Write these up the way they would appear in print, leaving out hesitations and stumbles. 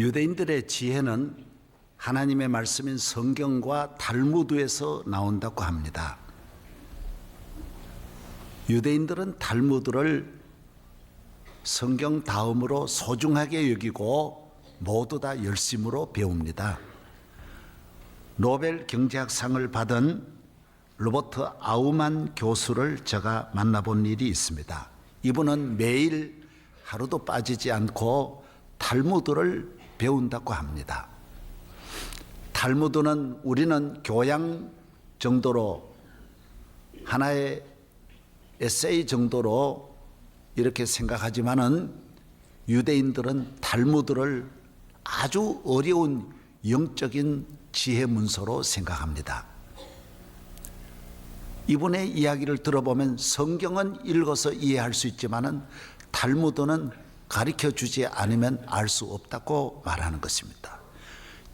유대인들의 지혜는 하나님의 말씀인 성경과 달무드에서 나온다고 합니다. 유대인들은 달무드를 성경 다음으로 소중하게 여기고 모두 다 열심으로 배웁니다. 노벨 경제학상을 받은 로버트 아우만 교수를 제가 만나본 일이 있습니다. 이분은 매일 하루도 빠지지 않고 달무드를 배운다고 합니다. 달무드는 우리는 교양 정도로 하나의 에세이 정도로 이렇게 생각하지만은 유대인들은 달무드를 아주 어려운 영적인 지혜 문서로 생각합니다. 이분의 이야기를 들어보면 성경은 읽어서 이해할 수 있지만은 달무드는 가르쳐 주지 않으면 알 수 없다고 말하는 것입니다.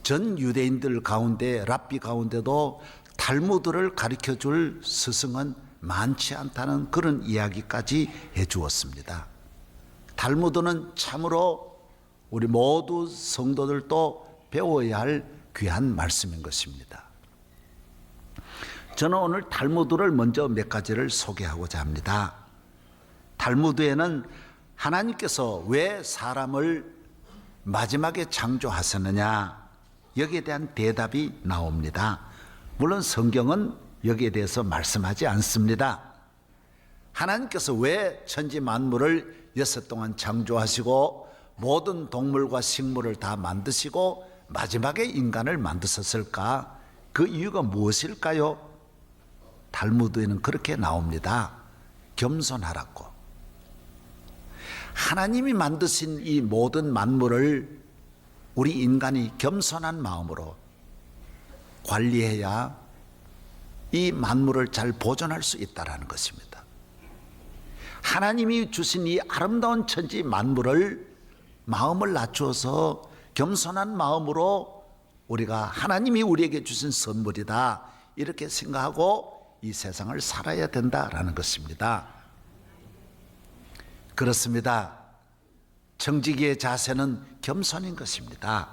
전 유대인들 가운데 랍비 가운데도 달무드를 가르쳐 줄 스승은 많지 않다는 그런 이야기까지 해 주었습니다. 달무드는 참으로 우리 모두 성도들도 배워야 할 귀한 말씀인 것입니다. 저는 오늘 달무드를 먼저 몇 가지를 소개하고자 합니다. 달무드에는 하나님께서 왜 사람을 마지막에 창조하셨느냐, 여기에 대한 대답이 나옵니다. 물론 성경은 여기에 대해서 말씀하지 않습니다. 하나님께서 왜 천지 만물을 6 동안 창조하시고 모든 동물과 식물을 다 만드시고 마지막에 인간을 만드셨을까? 그 이유가 무엇일까요? 달무드에는 그렇게 나옵니다. 겸손하라고. 하나님이 만드신 이 모든 만물을 우리 인간이 겸손한 마음으로 관리해야 이 만물을 잘 보존할 수 있다는 것입니다. 하나님이 주신 이 아름다운 천지 만물을 마음을 낮추어서 겸손한 마음으로 우리가 하나님이 우리에게 주신 선물이다 이렇게 생각하고 이 세상을 살아야 된다라는 것입니다. 그렇습니다. 청지기의 자세는 겸손인 것입니다.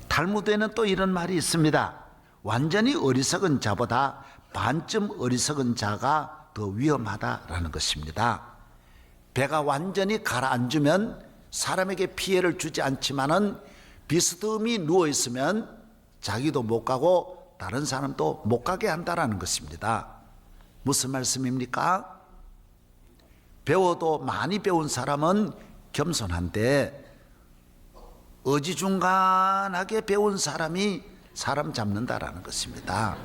달무드에는 또 이런 말이 있습니다. 완전히 어리석은 자보다 반쯤 어리석은 자가 더 위험하다라는 것입니다. 배가 완전히 가라앉으면 사람에게 피해를 주지 않지만은 비스듬히 누워 있으면 자기도 못 가고 다른 사람도 못 가게 한다라는 것입니다. 무슨 말씀입니까? 배워도 많이 배운 사람은 겸손한데 어지중간하게 배운 사람이 사람 잡는다라는 것입니다.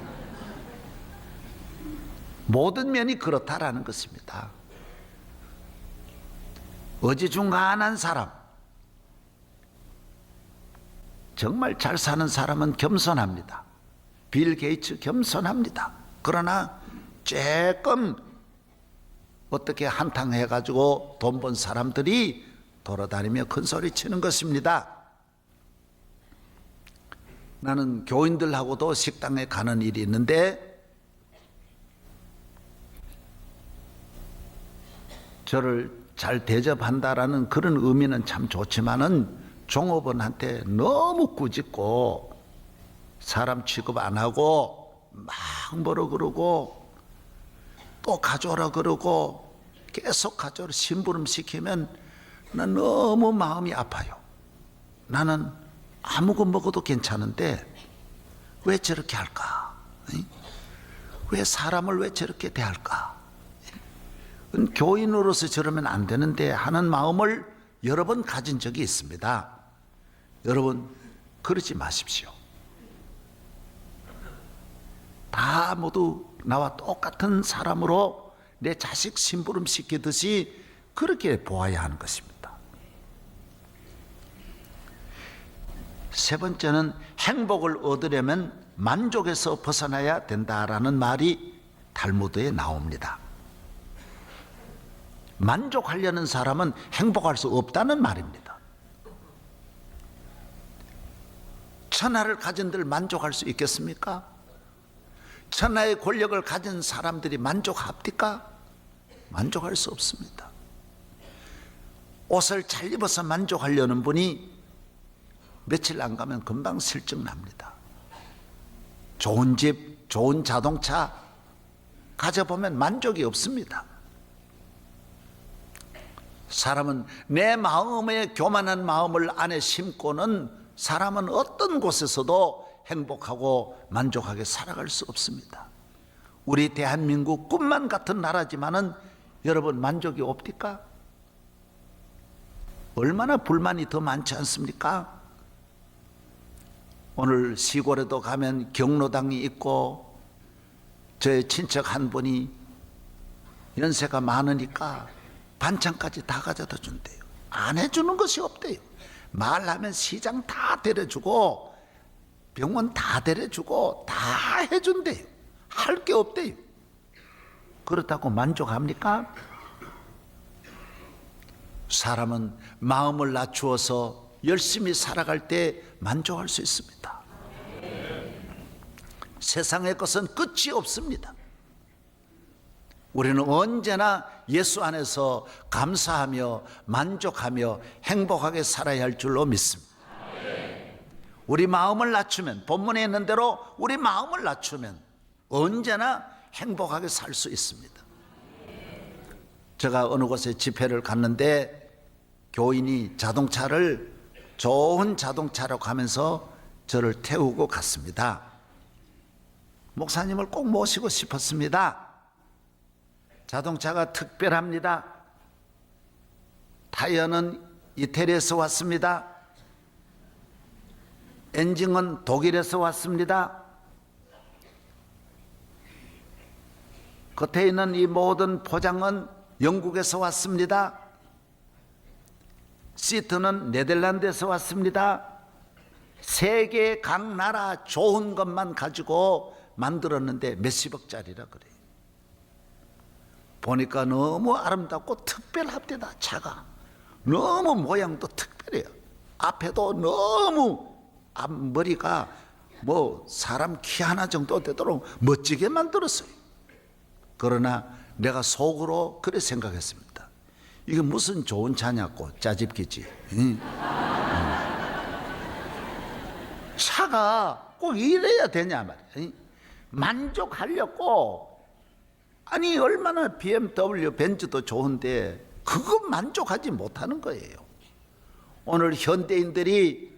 모든 면이 그렇다라는 것입니다. 어지중간한 사람, 정말 잘 사는 사람은 겸손합니다. 빌 게이츠 겸손합니다. 그러나 조금 어떻게 한탕 해가지고 돈 번 사람들이 돌아다니며 큰 소리 치는 것입니다. 나는 교인들하고도 식당에 가는 일이 있는데 저를 잘 대접한다라는 그런 의미는 참 좋지만은 종업원한테 너무 꾸짖고 사람 취급 안 하고 막 뭐라 그러고 또 가져오라 그러고 계속 가져오라 심부름 시키면 난 너무 마음이 아파요. 나는 아무거 먹어도 괜찮은데 왜 저렇게 할까? 왜 사람을 왜 저렇게 대할까? 교인으로서 저러면 안 되는데 하는 마음을 여러 번 가진 적이 있습니다. 여러분 그러지 마십시오. 다 모두 나와 똑같은 사람으로 내 자식 심부름 시키듯이 그렇게 보아야 하는 것입니다. 세 번째는 행복을 얻으려면 만족에서 벗어나야 된다라는 말이 달무드에 나옵니다. 만족하려는 사람은 행복할 수 없다는 말입니다. 천하를 가진들 만족할 수 있겠습니까? 천하의 권력을 가진 사람들이 만족합니까? 만족할 수 없습니다. 옷을 잘 입어서 만족하려는 분이 며칠 안 가면 금방 실증 납니다. 좋은 집, 좋은 자동차 가져보면 만족이 없습니다. 사람은 내 마음의 교만한 마음을 안에 심고는 사람은 어떤 곳에서도 행복하고 만족하게 살아갈 수 없습니다. 우리 대한민국 꿈만 같은 나라지만은 여러분 만족이 없습니까? 얼마나 불만이 더 많지 않습니까? 오늘 시골에도 가면 경로당이 있고 제 친척 한 분이 연세가 많으니까 반찬까지 다 가져다 준대요. 안 해주는 것이 없대요. 말하면 시장 다 데려주고 병원 다 데려주고 다 해준대요. 할 게 없대요. 그렇다고 만족합니까? 사람은 마음을 낮추어서 열심히 살아갈 때 만족할 수 있습니다. 세상의 것은 끝이 없습니다. 우리는 언제나 예수 안에서 감사하며 만족하며 행복하게 살아야 할 줄로 믿습니다. 우리 마음을 낮추면, 본문에 있는 대로 우리 마음을 낮추면 언제나 행복하게 살 수 있습니다. 제가 어느 곳에 집회를 갔는데 교인이 좋은 자동차로 가면서 저를 태우고 갔습니다. 목사님을 꼭 모시고 싶었습니다. 자동차가 특별합니다. 타이어는 이태리에서 왔습니다. 엔진은 독일에서 왔습니다. 겉에 있는 이 모든 포장은 영국에서 왔습니다. 시트는 네덜란드에서 왔습니다. 세계 각 나라 좋은 것만 가지고 만들었는데 몇십억짜리라 그래요. 보니까 너무 아름답고 특별합니다. 차가 너무 모양도 특별해요. 앞에도 너무 앞머리가 뭐 사람 키 하나 정도 되도록 멋지게 만들었어요. 그러나 내가 속으로 그래 생각했습니다. 이게 무슨 좋은 차냐고, 짜집기지. 차가 꼭 이래야 되냐 말이야. 만족하려고, 아니 얼마나 BMW, 벤츠도 좋은데 그거 만족하지 못하는 거예요. 오늘 현대인들이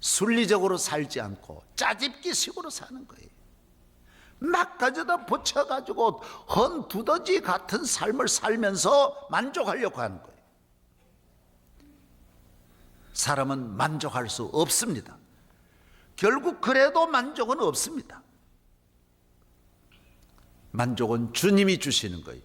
순리적으로 살지 않고 짜집기식으로 사는 거예요. 막 가져다 붙여가지고 헌두더지 같은 삶을 살면서 만족하려고 하는 거예요. 사람은 만족할 수 없습니다. 결국 그래도 만족은 없습니다. 만족은 주님이 주시는 거예요.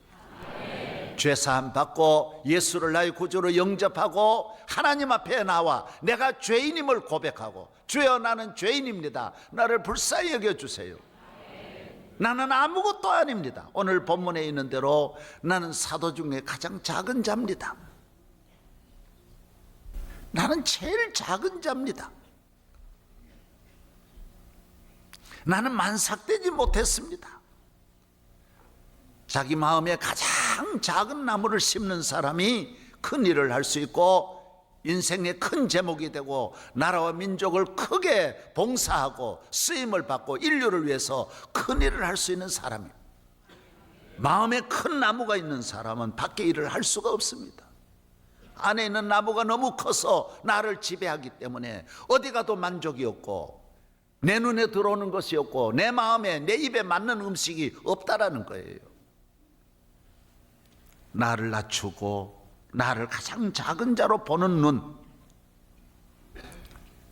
죄사함 받고 예수를 나의 구주로 영접하고 하나님 앞에 나와 내가 죄인임을 고백하고, 주여 나는 죄인입니다, 나를 불쌍히 여겨주세요, 나는 아무것도 아닙니다, 오늘 본문에 있는 대로 나는 사도 중에 가장 작은 자입니다, 나는 제일 작은 자입니다, 나는 만삭되지 못했습니다. 자기 마음에 가장 작은 나무를 심는 사람이 큰 일을 할 수 있고 인생의 큰 제목이 되고 나라와 민족을 크게 봉사하고 쓰임을 받고 인류를 위해서 큰 일을 할 수 있는 사람이에요. 마음에 큰 나무가 있는 사람은 밖에 일을 할 수가 없습니다. 안에 있는 나무가 너무 커서 나를 지배하기 때문에 어디 가도 만족이 없고 내 눈에 들어오는 것이 없고 내 마음에, 내 입에 맞는 음식이 없다라는 거예요. 나를 낮추고 나를 가장 작은 자로 보는 눈,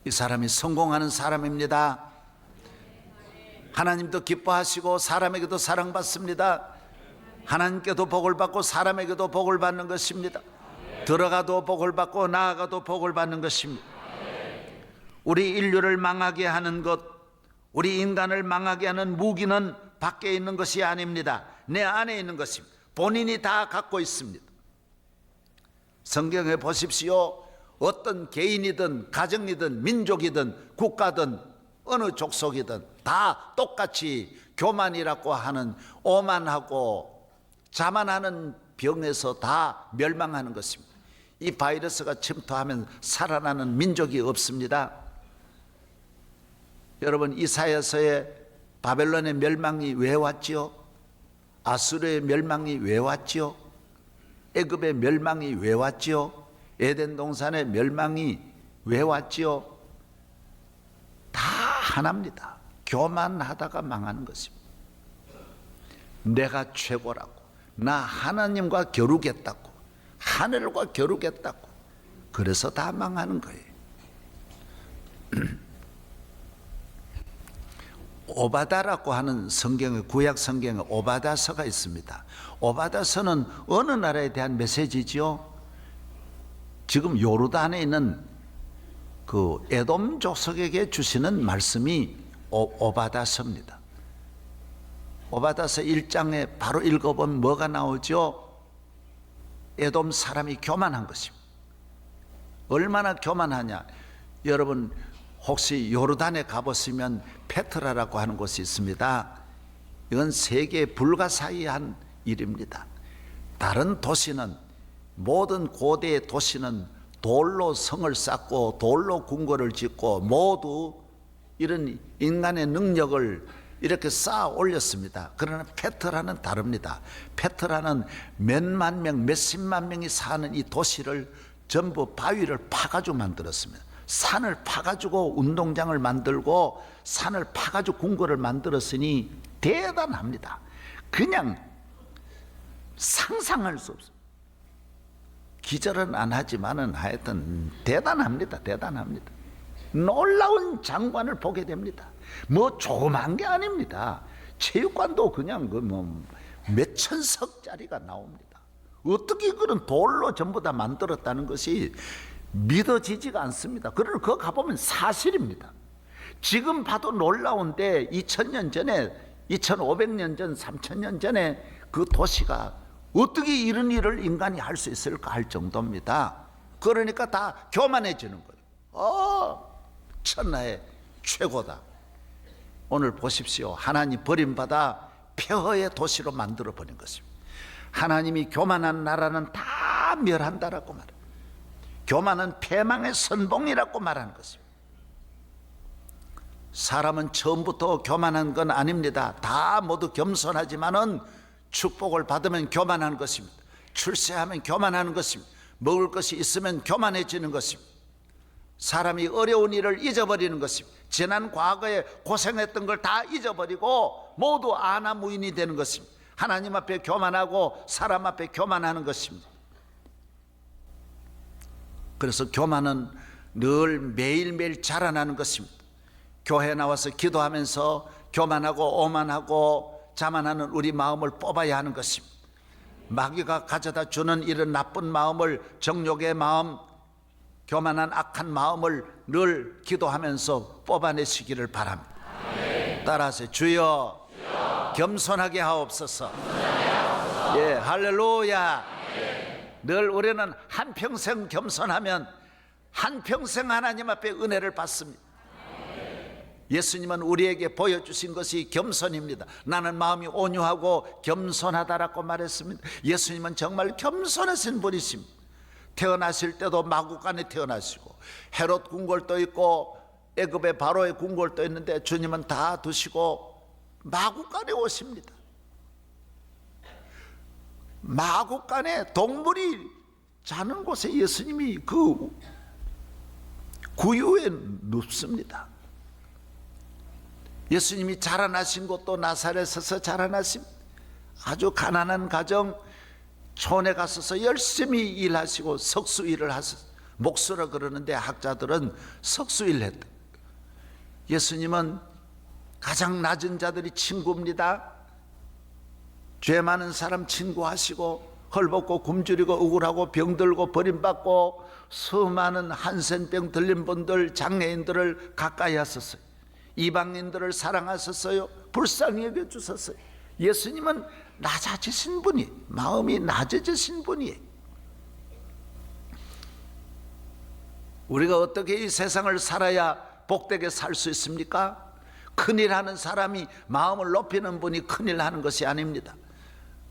이 사람이 성공하는 사람입니다. 하나님도 기뻐하시고 사람에게도 사랑받습니다. 하나님께도 복을 받고 사람에게도 복을 받는 것입니다. 들어가도 복을 받고 나아가도 복을 받는 것입니다. 우리 인류를 망하게 하는 것, 우리 인간을 망하게 하는 무기는 밖에 있는 것이 아닙니다. 내 안에 있는 것입니다. 본인이 다 갖고 있습니다. 성경에 보십시오. 어떤 개인이든 가정이든 민족이든 국가든 어느 족속이든 다 똑같이 교만이라고 하는, 오만하고 자만하는 병에서 다 멸망하는 것입니다. 이 바이러스가 침투하면 살아나는 민족이 없습니다. 여러분, 이사야서에 바벨론의 멸망이 왜 왔지요? 아수르의 멸망이 왜 왔지요? 애굽의 멸망이 왜 왔지요? 에덴 동산의 멸망이 왜 왔지요? 다 하나입니다. 교만하다가 망하는 것입니다. 내가 최고라고, 나 하나님과 겨루겠다고, 하늘과 겨루겠다고, 그래서 다 망하는 거예요. 오바다라고 하는 성경의, 구약 성경에 오바다서가 있습니다. 오바다서는 어느 나라에 대한 메시지지요? 지금 요르단에 있는 그 에돔 족속에게 주시는 말씀이 오바다서입니다. 오바다서 1장에 바로 읽어보면 뭐가 나오죠? 에돔 사람이 교만한 것입니다. 얼마나 교만하냐? 여러분, 혹시 요르단에 가보시면 페트라라고 하는 곳이 있습니다. 이건 세계 불가사의한 일입니다. 다른 도시는, 모든 고대의 도시는 돌로 성을 쌓고 돌로 궁궐을 짓고 모두 이런 인간의 능력을 이렇게 쌓아 올렸습니다. 그러나 페트라는 다릅니다. 페트라는 몇만 명, 몇십만 명이 사는 이 도시를 전부 바위를 파가지고 만들었습니다. 산을 파가지고 운동장을 만들고 산을 파가지고 궁궐을 만들었으니 대단합니다. 그냥 상상할 수 없습니다. 기절은 안 하지만은 하여튼 대단합니다. 대단합니다. 놀라운 장관을 보게 됩니다. 뭐 조그만 게 아닙니다. 체육관도 그냥 그 뭐 몇천 석짜리가 나옵니다. 어떻게 그런 돌로 전부 다 만들었다는 것이 믿어지지가 않습니다. 그러나 그거 가보면 사실입니다. 지금 봐도 놀라운데 2000년 전에, 2500년 전, 3000년 전에 그 도시가 어떻게 이런 일을 인간이 할 수 있을까 할 정도입니다. 그러니까 다 교만해지는 거예요. 천하의 최고다. 오늘 보십시오. 하나님 버림받아 폐허의 도시로 만들어버린 것입니다. 하나님이 교만한 나라는 다 멸한다라고 말해요. 교만은 패망의 선봉이라고 말하는 것입니다. 사람은 처음부터 교만한 건 아닙니다. 다 모두 겸손하지만은 축복을 받으면 교만하는 것입니다. 출세하면 교만하는 것입니다. 먹을 것이 있으면 교만해지는 것입니다. 사람이 어려운 일을 잊어버리는 것입니다. 지난 과거에 고생했던 걸 다 잊어버리고 모두 아나무인이 되는 것입니다. 하나님 앞에 교만하고 사람 앞에 교만하는 것입니다. 그래서 교만은 늘 매일매일 자라나는 것입니다. 교회 나와서 기도하면서 교만하고 오만하고 자만하는 우리 마음을 뽑아야 하는 것입니다. 마귀가 가져다 주는 이런 나쁜 마음을, 정욕의 마음, 교만한 악한 마음을 늘 기도하면서 뽑아내시기를 바랍니다. 따라하세요. 주여, 겸손하게 하옵소서. 예, 할렐루야. 늘 우리는 한평생 겸손하면 한평생 하나님 앞에 은혜를 받습니다. 예수님은 우리에게 보여주신 것이 겸손입니다. 나는 마음이 온유하고 겸손하다라고 말했습니다. 예수님은 정말 겸손하신 분이십니다. 태어나실 때도 마구간에 태어나시고 헤롯 궁궐도 있고 애굽의 바로의 궁궐도 있는데 주님은 다 두시고 마구간에 오십니다. 마구간에 동물이 자는 곳에 예수님이 그 구유에 눕습니다. 예수님이 자라나신 곳도 나사렛에서 자라나십니다. 아주 가난한 가정, 촌에 가셔서 열심히 일하시고 석수일을 하셨어요. 목수라 그러는데 학자들은 석수일 했다. 예수님은 가장 낮은 자들이 친구입니다. 죄 많은 사람 친구하시고 헐벗고 굶주리고 억울하고 병들고 버림받고 수많은 한센병 들린 분들, 장애인들을 가까이 하셨어요. 이방인들을 사랑하셨어요. 불쌍히 여겨주셨어요. 예수님은 낮아지신 분이, 마음이 낮아지신 분이에요. 우리가 어떻게 이 세상을 살아야 복되게 살 수 있습니까? 큰일 하는 사람이 마음을 높이는 분이 큰일 하는 것이 아닙니다.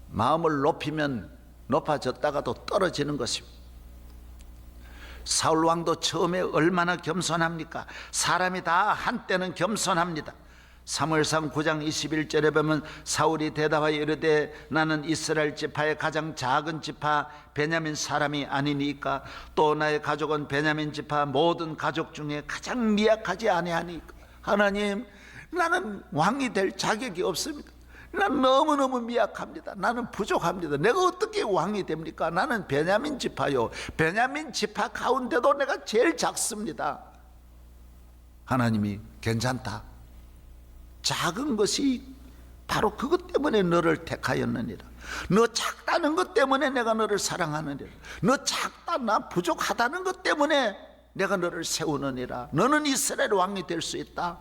마음을 높이면 높아졌다가도 떨어지는 것입니다. 사울 왕도 처음에 얼마나 겸손합니까? 사람이 다 한때는 겸손합니다. 사무엘상 9장 21절에 보면 사울이 대답하여 이르되 나는 이스라엘 지파의 가장 작은 지파 베냐민 사람이 아니니까 또 나의 가족은 베냐민 지파 모든 가족 중에 가장 미약하지 아니하니까 하나님, 나는 왕이 될 자격이 없습니다. 나는 너무너무 미약합니다. 나는 부족합니다. 내가 어떻게 왕이 됩니까? 나는 베냐민 지파요. 베냐민 지파 가운데도 내가 제일 작습니다. 하나님이 괜찮다. 작은 것이 바로 그것 때문에 너를 택하였느니라. 너 작다는 것 때문에 내가 너를 사랑하느니라. 너 작다, 나 부족하다는 것 때문에 내가 너를 세우느니라. 너는 이스라엘 왕이 될 수 있다.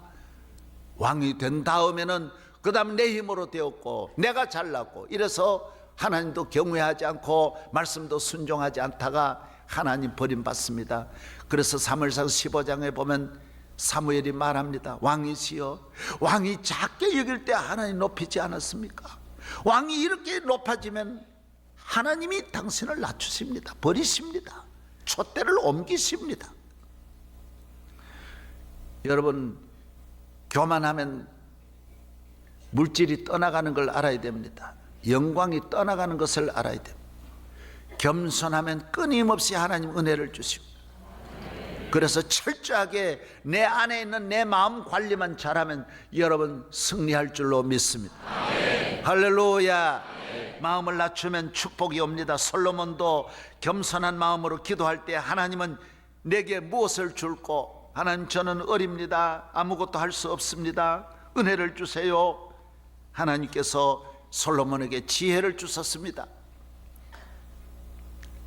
왕이 된 다음에는 그 다음 내 힘으로 되었고 내가 잘났고 이래서 하나님도 경외하지 않고 말씀도 순종하지 않다가 하나님 버림받습니다. 그래서 사무엘상 15장에 보면 사무엘이 말합니다. 왕이시여, 왕이 작게 여길 때 하나님 높이지 않았습니까? 왕이 이렇게 높아지면 하나님이 당신을 낮추십니다. 버리십니다. 촛대를 옮기십니다. 여러분, 교만하면 물질이 떠나가는 걸 알아야 됩니다. 영광이 떠나가는 것을 알아야 됩니다. 겸손하면 끊임없이 하나님 은혜를 주십니다. 그래서 철저하게 내 안에 있는 내 마음 관리만 잘하면 여러분 승리할 줄로 믿습니다. 할렐루야. 마음을 낮추면 축복이 옵니다. 솔로몬도 겸손한 마음으로 기도할 때 하나님은 내게 무엇을 줄고, 하나님 저는 어립니다. 아무것도 할 수 없습니다. 은혜를 주세요. 하나님께서 솔로몬에게 지혜를 주셨습니다.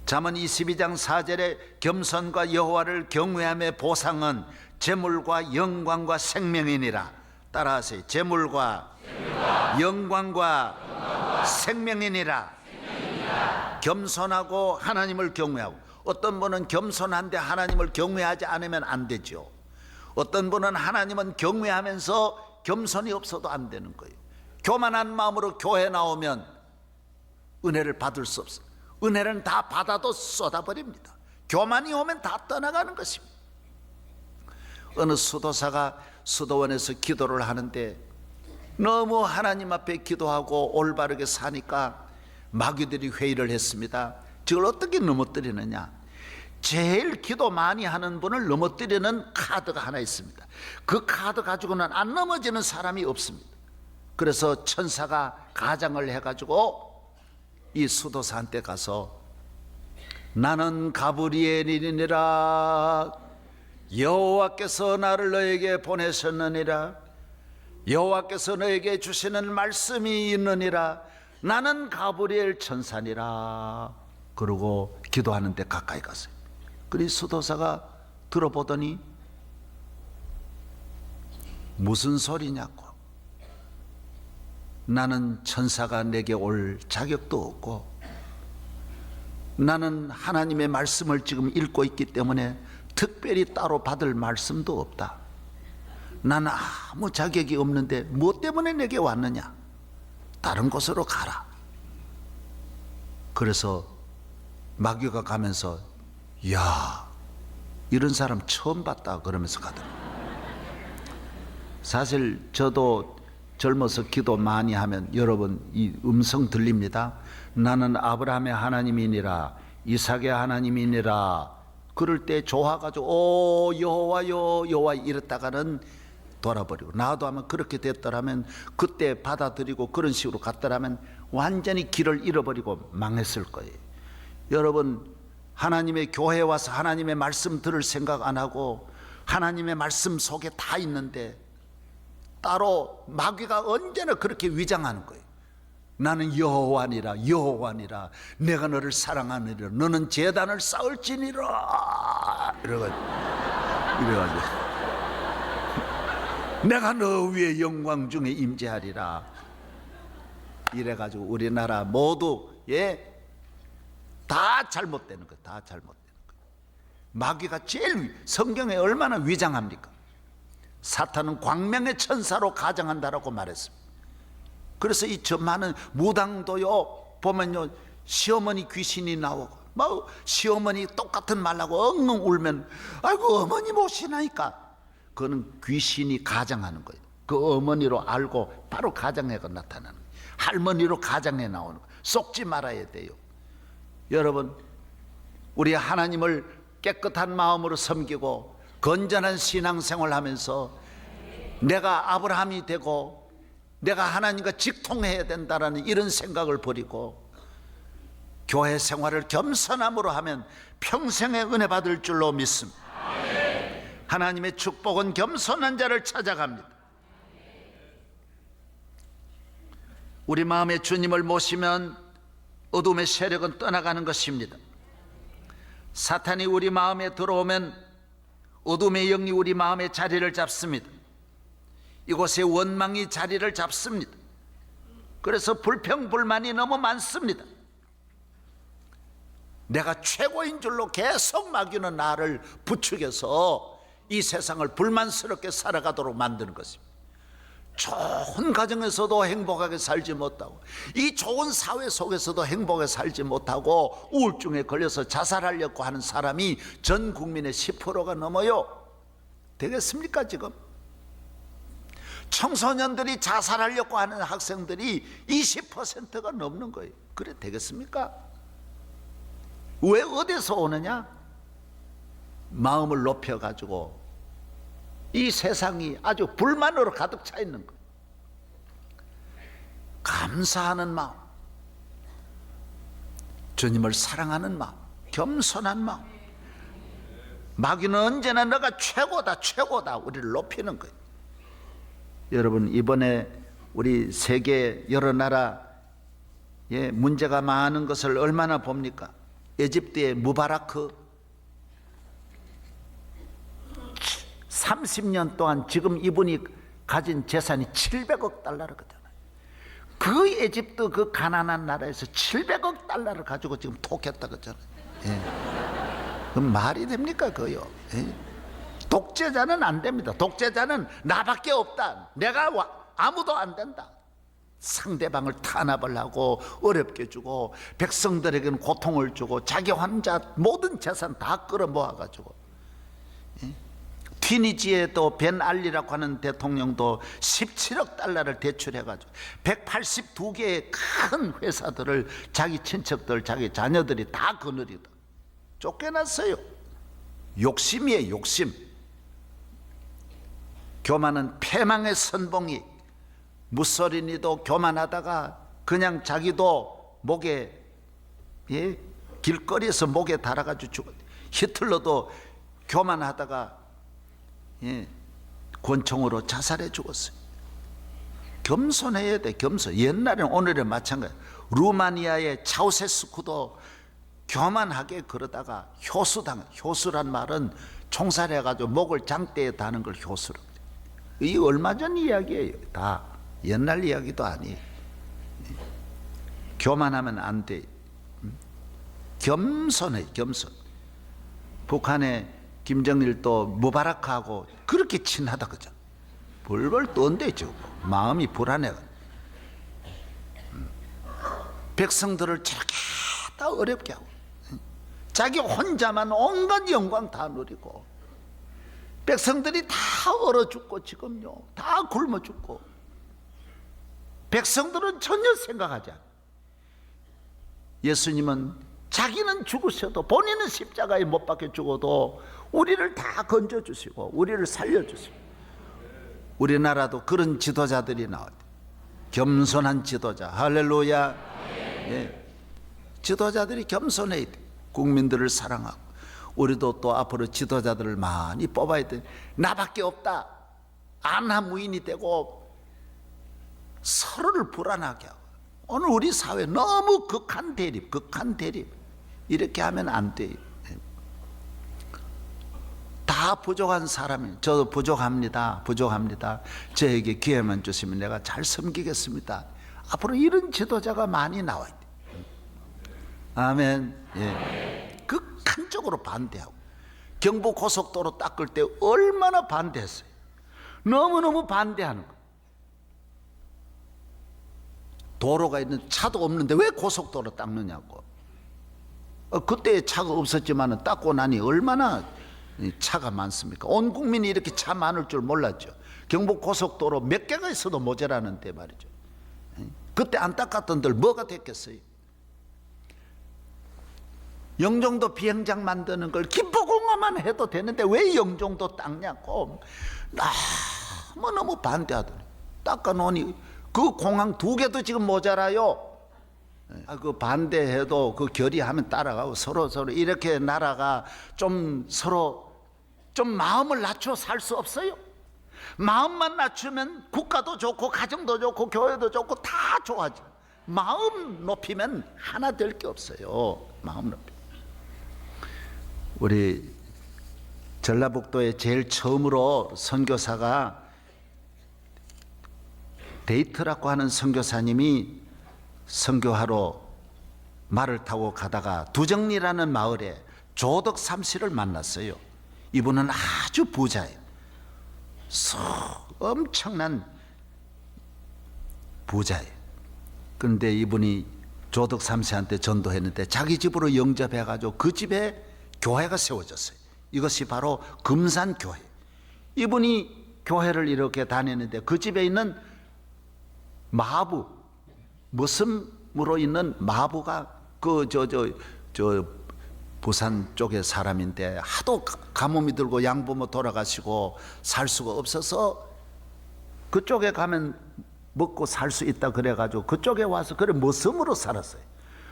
잠언 22장 4절에 겸손과 여호와를 경외함의 보상은 재물과 영광과 생명이니라. 따라하세요. 재물과 영광과 생명이니라. 겸손하고 하나님을 경외하고. 어떤 분은 겸손한데 하나님을 경외하지 않으면 안 되죠. 어떤 분은 하나님은 경외하면서 겸손이 없어도 안 되는 거예요. 교만한 마음으로 교회 나오면 은혜를 받을 수 없어요. 은혜는 다 받아도 쏟아버립니다. 교만이 오면 다 떠나가는 것입니다. 어느 수도사가 수도원에서 기도를 하는데 너무 하나님 앞에 기도하고 올바르게 사니까 마귀들이 회의를 했습니다. 저걸 어떻게 넘어뜨리느냐. 제일 기도 많이 하는 분을 넘어뜨리는 카드가 하나 있습니다. 그 카드 가지고는 안 넘어지는 사람이 없습니다. 그래서 천사가 가장을 해가지고 이 수도사한테 가서 나는 가브리엘이니라. 여호와께서 나를 너에게 보내셨느니라. 여호와께서 너에게 주시는 말씀이 있느니라. 나는 가브리엘 천사니라. 그러고 기도하는데 가까이 갔어요. 그리 수도사가 들어보더니 무슨 소리냐고. 나는 천사가 내게 올 자격도 없고 나는 하나님의 말씀을 지금 읽고 있기 때문에 특별히 따로 받을 말씀도 없다. 나는 아무 자격이 없는데 무엇 때문에 내게 왔느냐. 다른 곳으로 가라. 그래서 마귀가 가면서 야, 이런 사람 처음 봤다 그러면서 가더라고요. 사실 저도 젊어서 기도 많이 하면 여러분 이 음성 들립니다. 나는 아브라함의 하나님이니라 이삭의 하나님이니라. 그럴 때 좋아가지고 오 여호와요 여호와 이랬다가는 돌아버리고, 나도 아마 그렇게 됐더라면 그때 받아들이고 그런 식으로 갔더라면 완전히 길을 잃어버리고 망했을 거예요. 여러분, 하나님의 교회에 와서 하나님의 말씀 들을 생각 안 하고 하나님의 말씀 속에 다 있는데 따로 마귀가 언제나 그렇게 위장하는 거예요. 나는 여호와니라 여호와니라 내가 너를 사랑하느니라 너는 제단을 쌓을지니라 이래가지고 내가 너 위에 영광 중에 임재하리라 이래가지고 우리나라 모두 다 잘못되는 거예요. 다 잘못되는 거예요. 마귀가 제일 성경에 얼마나 위장합니까? 사탄은 광명의 천사로 가장한다라고 말했습니다. 그래서 이 저 많은 무당도요 보면요 시어머니 귀신이 나오고 뭐 시어머니 똑같은 말하고 엉엉 울면 아이고 어머니 모시나니까 그거는 귀신이 가장하는 거예요. 그 어머니로 알고 바로 가장해가 나타나는 거예요. 할머니로 가장해 나오는 거예요. 속지 말아야 돼요. 여러분, 우리 하나님을 깨끗한 마음으로 섬기고 건전한 신앙생활 하면서 내가 아브라함이 되고 내가 하나님과 직통해야 된다라는 이런 생각을 버리고 교회 생활을 겸손함으로 하면 평생의 은혜 받을 줄로 믿습니다. 하나님의 축복은 겸손한 자를 찾아갑니다. 우리 마음에 주님을 모시면 어둠의 세력은 떠나가는 것입니다. 사탄이 우리 마음에 들어오면 어둠의 영이 우리 마음에 자리를 잡습니다. 이곳에 원망이 자리를 잡습니다. 그래서 불평불만이 너무 많습니다. 내가 최고인 줄로 계속 마귀는 나를 부추겨서 이 세상을 불만스럽게 살아가도록 만드는 것입니다. 좋은 가정에서도 행복하게 살지 못하고 이 좋은 사회 속에서도 행복하게 살지 못하고 우울증에 걸려서 자살하려고 하는 사람이 전 국민의 10%가 넘어요. 되겠습니까 지금? 청소년들이 자살하려고 하는 학생들이 20%가 넘는 거예요. 그래 되겠습니까? 왜 어디서 오느냐? 마음을 높여가지고 이 세상이 아주 불만으로 가득 차 있는 거예요. 감사하는 마음, 주님을 사랑하는 마음, 겸손한 마음. 마귀는 언제나 너가 최고다 최고다 우리를 높이는 거예요. 여러분, 이번에 우리 세계 여러 나라에 문제가 많은 것을 얼마나 봅니까? 에집트의 무바라크 30년 동안 지금 이분이 가진 재산이 700억 달러거든요. 그 에집트 그 가난한 나라에서 700억 달러를 가지고 지금 독했다 그러잖아요. 그 말이 됩니까 그요? 독재자는 안 됩니다. 독재자는 나밖에 없다. 내가 아무도 안 된다. 상대방을 탄압을 하고 어렵게 주고 백성들에게는 고통을 주고 자기 혼자 모든 재산 다 끌어모아가지고 튀니지에 또 벤 알리라고 하는 대통령도 17억 달러를 대출해가지고 182개의 큰 회사들을 자기 친척들 자기 자녀들이 다 거느리다 쫓겨났어요. 욕심이에요. 욕심. 교만은 패망의 선봉이. 무소리니도 교만하다가 그냥 자기도 목에 길거리에서 목에 달아가지고 죽었. 히틀러도 교만하다가 권총으로 자살해 죽었어요. 겸손해야 돼. 겸손. 옛날에는 오늘에 마찬가지. 루마니아의 차우세스쿠도 교만하게 그러다가 효수란 말은 총살해가지고 목을 장대에 다는 걸 효수로. 이 얼마 전 이야기예요. 다 옛날 이야기도 아니에요. 교만하면 안 돼. 겸손해. 겸손. 북한의 김정일도 무바라크하고 그렇게 친하다 그죠? 벌벌 떤데 지금 마음이 불안해. 백성들을 저렇게 다 어렵게 하고 자기 혼자만 온갖 영광 다 누리고 백성들이 다 얼어 죽고 지금요 다 굶어 죽고 백성들은 전혀 생각하지 않아요. 예수님은 자기는 죽으셔도 본인은 십자가에 못 박혀 죽어도 우리를 다 건져주시고 우리를 살려주시고 우리나라도 그런 지도자들이 나와요. 겸손한 지도자. 할렐루야. 지도자들이 겸손해야 돼. 국민들을 사랑하고 우리도 또 앞으로 지도자들을 많이 뽑아야 돼. 나밖에 없다. 안하무인이 되고 서로를 불안하게 하고 오늘 우리 사회 너무 극한 대립 이렇게 하면 안 돼요. 다 부족한 사람이 저도 부족합니다. 저에게 기회만 주시면 내가 잘 섬기겠습니다. 앞으로 이런 지도자가 많이 나와야 돼. 아멘. 극한적으로 반대하고 경부 고속도로 닦을 때 얼마나 반대했어요. 너무너무 반대하는 거예요. 도로가 있는 차도 없는데 왜 고속도로 닦느냐고. 그때 차가 없었지만 닦고 나니 얼마나 차가 많습니까? 온 국민이 이렇게 차 많을 줄 몰랐죠. 경북 고속도로 몇 개가 있어도 모자라는데 말이죠. 그때 안 닦았던 들 뭐가 됐겠어요? 영종도 비행장 만드는 걸 김포공항만 해도 되는데 왜 영종도 닦냐고 너무 반대하더니 닦아놓으니 그 공항 2개도 지금 모자라요. 그 반대해도 그 결의하면 따라가고 서로 이렇게 나라가 좀 서로 좀 마음을 낮춰 살 수 없어요? 마음만 낮추면 국가도 좋고 가정도 좋고 교회도 좋고 다 좋아져. 마음 높이면 하나 될 게 없어요. 마음 높이. 우리 전라북도에 제일 처음으로 선교사가 데이트라고 하는 선교사님이 선교하러 말을 타고 가다가 두정리라는 마을에 조덕삼 씨를 만났어요. 이분은 아주 부자예요. 엄청난 부자예요. 그런데 이분이 조덕삼 씨한테 전도했는데 자기 집으로 영접해가지고 그 집에 교회가 세워졌어요. 이것이 바로 금산교회. 이분이 교회를 이렇게 다니는데 그 집에 있는 마부, 머슴으로 있는 마부가 부산 쪽의 사람인데 하도 가뭄이 들고 양부모 돌아가시고 살 수가 없어서 그쪽에 가면 먹고 살 수 있다 그래가지고 그쪽에 와서 그래 머슴으로 살았어요.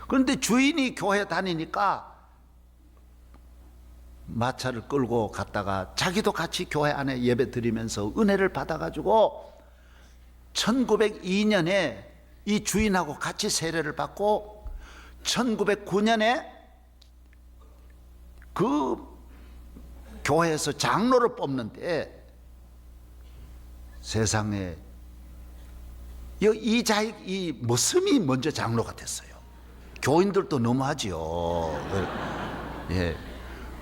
그런데 주인이 교회 다니니까 마차를 끌고 갔다가 자기도 같이 교회 안에 예배 드리면서 은혜를 받아가지고 1902년에 이 주인하고 같이 세례를 받고 1909년에 그 교회에서 장로를 뽑는데 세상에 이 머슴이 먼저 장로가 됐어요. 교인들도 너무하지요. 예.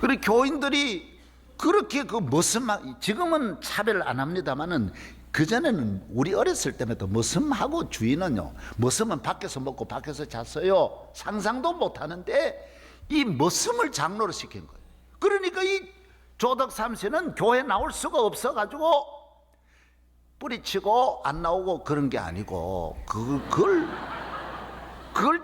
그리고 교인들이 그렇게 그 머슴, 지금은 차별 안 합니다만은 그전에는 우리 어렸을 때부터 머슴하고 주인은요, 머슴은 밖에서 먹고 밖에서 잤어요. 상상도 못 하는데 이 머슴을 장로로 시킨 거예요. 그러니까 이 조덕삼 씨는 교회 나올 수가 없어가지고 뿌리치고 안 나오고 그런 게 아니고 그걸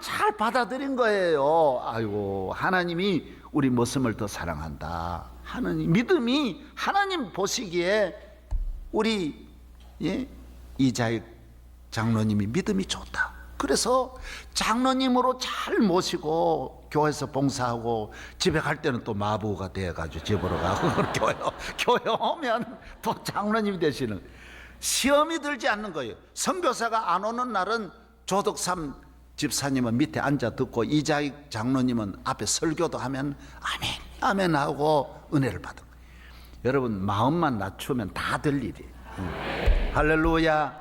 잘 받아들인 거예요. 아이고, 하나님이 우리 머슴을 더 사랑한다 하는 믿음이, 하나님 보시기에 우리 이자익 장로님이 믿음이 좋다. 그래서 장로님으로 잘 모시고 교회에서 봉사하고 집에 갈 때는 또 마부가 돼가지고 집으로 가고 교회 오면 또 장로님이 되시는, 시험이 들지 않는 거예요. 선교사가 안 오는 날은 조덕삼 집사님은 밑에 앉아 듣고 이자익 장로님은 앞에 설교도 하면 아멘 아멘 하고 은혜를 받은 거예요. 여러분, 마음만 낮추면 다 될 일이에요. 할렐루야.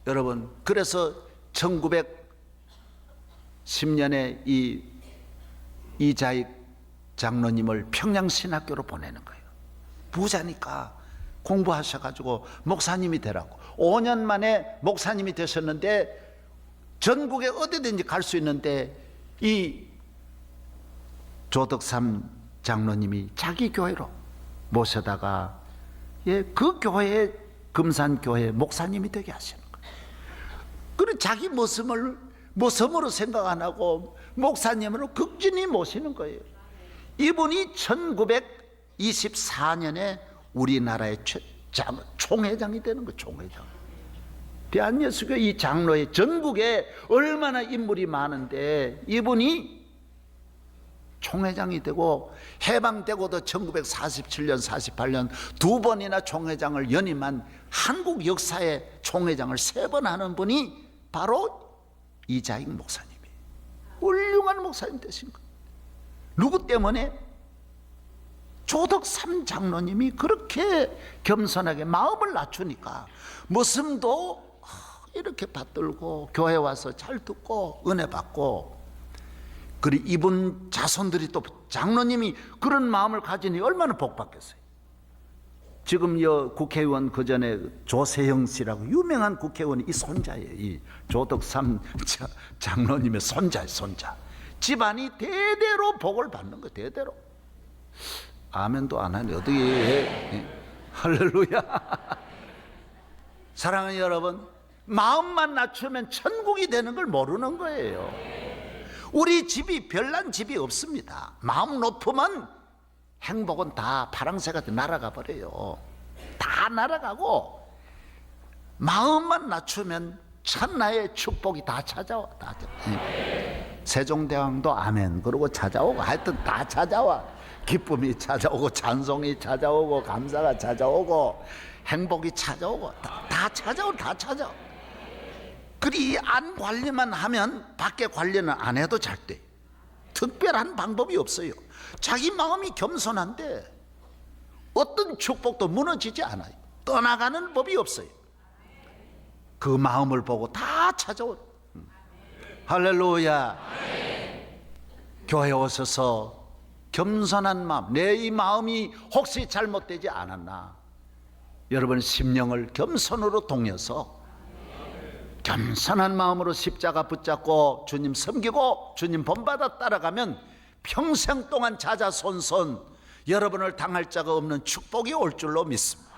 여러분, 그래서 1910년에 이 이자익 장로님을 평양신학교로 보내는 거예요. 부자니까 공부하셔가지고 목사님이 되라고. 5년 만에 목사님이 되셨는데 전국에 어디든지 갈 수 있는데 이 조덕삼 장로님이 자기 교회로 모셔다가 그 교회의 금산교회 목사님이 되게 하시는 거예요. 그리고 자기 모섬으로 생각 안 하고 목사님으로 극진히 모시는 거예요. 이분이 1924년에 우리나라의 총회장이 되는 거예요. 총회장. 대한예수교 이 장로의 전국에 얼마나 인물이 많은데 이분이 총회장이 되고, 해방되고도 1947년 48년 2번이나 총회장을 연임한 한국 역사의 총회장을 3번 하는 분이 바로 이자익 목사님이에요. 훌륭한 목사님 되신 거예요. 누구 때문에? 조덕삼 장로님이 그렇게 겸손하게 마음을 낮추니까 머슴도 이렇게 받들고 교회 와서 잘 듣고 은혜 받고, 그리고 이분 자손들이 또 장로님이 그런 마음을 가지니 얼마나 복 받겠어요. 지금 국회의원 그전에 조세형 씨라고 유명한 국회의원이 이 손자예요. 이 조덕삼 장로님의 손자예요. 손자. 집안이 대대로 복을 받는 거예요. 대대로. 아멘도 안 하네. 어떻게 해? 할렐루야. 사랑하는 여러분, 마음만 낮추면 천국이 되는 걸 모르는 거예요. 우리 집이 별난 집이 없습니다. 마음 높으면 행복은 다 파랑새가 날아가 버려요. 다 날아가고, 마음만 낮추면 천나의 축복이 다 찾아와. 다 찾아와. 세종대왕도 아멘 그러고 찾아오고, 하여튼 다 찾아와. 기쁨이 찾아오고, 찬송이 찾아오고, 감사가 찾아오고, 행복이 찾아오고, 다 찾아오. 다 찾아오. 그리 안 관리만 하면 밖에 관리는 안 해도 잘 돼. 특별한 방법이 없어요. 자기 마음이 겸손한데 어떤 축복도 무너지지 않아요. 떠나가는 법이 없어요. 그 마음을 보고 다 찾아오. 할렐루야. 교회 오셔서 겸손한 마음, 내 이 마음이 혹시 잘못되지 않았나, 여러분 심령을 겸손으로 동여서 겸손한 마음으로 십자가 붙잡고 주님 섬기고 주님 본받아 따라가면 평생 동안 자자손손 여러분을 당할 자가 없는 축복이 올 줄로 믿습니다.